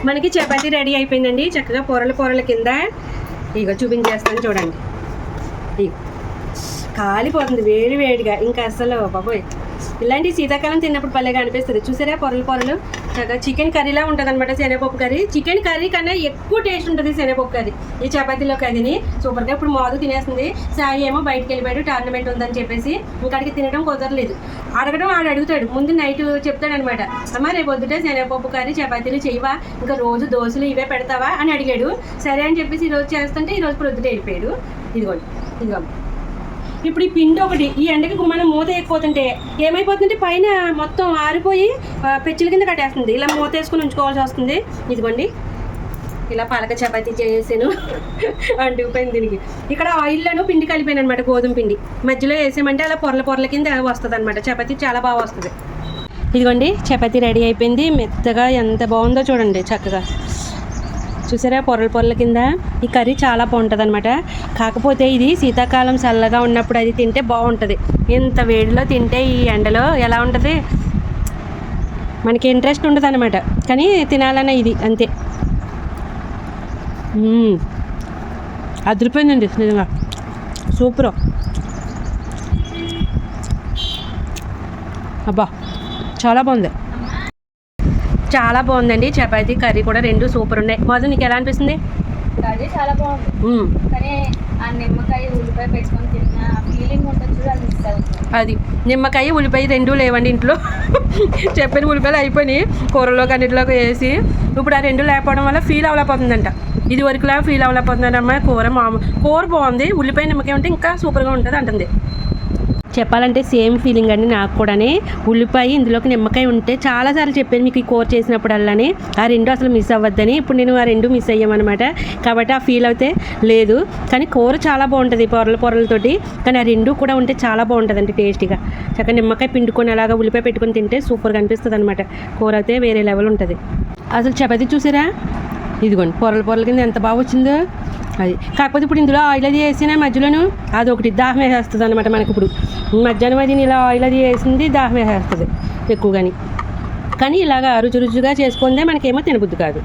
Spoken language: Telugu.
మనకి చపాతీ రెడీ అయిపోయిందండి. చక్కగా పొరల కింద ఇక చూపించేస్తాను చూడండి. ఇక కాలిపోతుంది వేడిగా. ఇంకా అసలు బాబోయ్ ఇలాంటి శీతాకాలం తిన్నప్పుడు భలేగా అనిపిస్తుంది. చూసారా పొరలు చక్కగా చికెన్ కర్రీలా ఉంటుంది అనమాట. శనగపప్పు కర్రీ చికెన్ కర్రీ కన్నా ఎక్కువ టేస్ట్ ఉంటుంది శనగపప్పు కర్రీ ఈ చపాతీలోకి. అదిని సూపర్గా ఇప్పుడు మాదు తినేస్తుంది. సాయి ఏమో బయటకు వెళ్ళిపోయాడు, టోర్నమెంట్ ఉందని చెప్పేసి. ఇంకాడికి తినడం కుదరలేదు. అడగడం ఆడు అడుగుతాడు. ముందు నైట్ చెప్తాడనమాట, అమ్మ రేపు పొద్దుటే శనగపప్పు కర్రీ చపాతీలు చేయవా, ఇంకా రోజు దోశలు ఇవే పెడతావా అని అడిగాడు. సరే అని చెప్పేసి ఈరోజు చేస్తుంటే ఈరోజు ప్రొద్దుటే వెళ్ళిపోయాడు. ఇదిగో ఇప్పుడు ఈ పిండి ఒకటి ఈ ఎండకి మనం మూత వేయకపోతుంటే ఏమైపోతుందంటే పైన మొత్తం ఆరిపోయి పెచ్చుల కింద కట్టేస్తుంది. ఇలా మూత వేసుకుని ఉంచుకోవాల్సి వస్తుంది. ఇదిగోండి ఇలా పాలక చపాతీ చేసాను. అంటుకుపోయింది దీనికి. ఇక్కడ ఆయిల్లోనూ పిండి కలిపాను అనమాట, గోధుమ పిండి మధ్యలో వేసామంటే అలా పొరల కింద వస్తుంది అనమాట. చపాతీ చాలా బాగా వస్తుంది. ఇదిగోండి చపాతీ రెడీ అయిపోయింది. మెత్తగా ఎంత బాగుందో చూడండి. చక్కగా చూసారా పొరల కింద. ఈ కర్రీ చాలా బాగుంటుంది అనమాట. కాకపోతే ఇది శీతాకాలం చల్లగా ఉన్నప్పుడు అది తింటే బాగుంటుంది. ఇంత వేడిలో తింటే ఈ ఎండలో ఎలా ఉంటుంది, మనకి ఇంట్రెస్ట్ ఉండదు అనమాట. కానీ తినాలన్న ఇది అంతే. అదిరిపోయిందండి నిజంగా, సూపర్. అబ్బా చాలా బాగుంది, చాలా బాగుందండి. చపాతీ కర్రీ కూడా రెండు సూపర్ ఉన్నాయి. మొదలు నీకు ఎలా అనిపిస్తుంది? కర్రీ చాలా బాగుంది, కానీ ఆ నిమ్మకాయ ఉల్లిపాయ పెట్టుకొని తిన్న ఫీలింగ్ ఉంటుంది, అది మిస్ అవుతుంది. అది నిమ్మకాయ ఉల్లిపాయ రెండూ లేవండి ఇంట్లో. చెప్పిన ఉల్లిపాయలు అయిపోయినాయి కూరలోకి అన్నింటిలోకి వేసి. ఇప్పుడు ఆ రెండు లేకపోవడం వల్ల ఫీల్ అవ్వలేకపోతుందంట. ఇది వరకులా ఫీల్ అవ్వలేకపోతుందంటమ్మా. కూర బాగుంది, ఉల్లిపాయ నిమ్మకాయ ఉంటే ఇంకా సూపర్గా ఉంటుంది అంటుంది. చెప్పాలంటే సేమ్ ఫీలింగ్ అండి నాకు కూడా. ఉల్లిపాయ ఇందులోకి నిమ్మకాయ ఉంటే చాలాసార్లు చెప్పాను మీకు ఈ కూర చేసినప్పుడల్లానే ఆ రెండు అసలు మిస్ అవ్వద్దని. ఇప్పుడు నేను ఆ రెండు మిస్ అయ్యామన్నమాట. కాబట్టి ఆ ఫీల్ అయితే లేదు. కానీ కూర చాలా బాగుంటుంది పొరలతోటి. కానీ ఆ రెండు కూడా ఉంటే చాలా బాగుంటుంది అండి టేస్టీగా. చక్కగా నిమ్మకాయ పిండుకొని అలాగా ఉల్లిపాయ పెట్టుకొని తింటే సూపర్గా అనిపిస్తుంది అనమాట. కూర అయితే వేరే లెవెల్ ఉంటుంది. అసలు చపాతీ చూసారా, ఇదిగోండి పొరల కింద ఎంత బాగా వచ్చిందో అది. కాకపోతే ఇప్పుడు ఇందులో ఆయిల్ అది వేసినా మధ్యలోను అదొకటి దాహం వేసేస్తుంది అనమాట మనకి. ఇప్పుడు మధ్యాహ్నం అది ఇలా ఆయిల్ అది వేసింది దాహం వేసేస్తుంది ఎక్కువగాని. కానీ ఇలాగా రుచిగా చేసుకుందే మనకేమో తినబుద్ధి కాదు.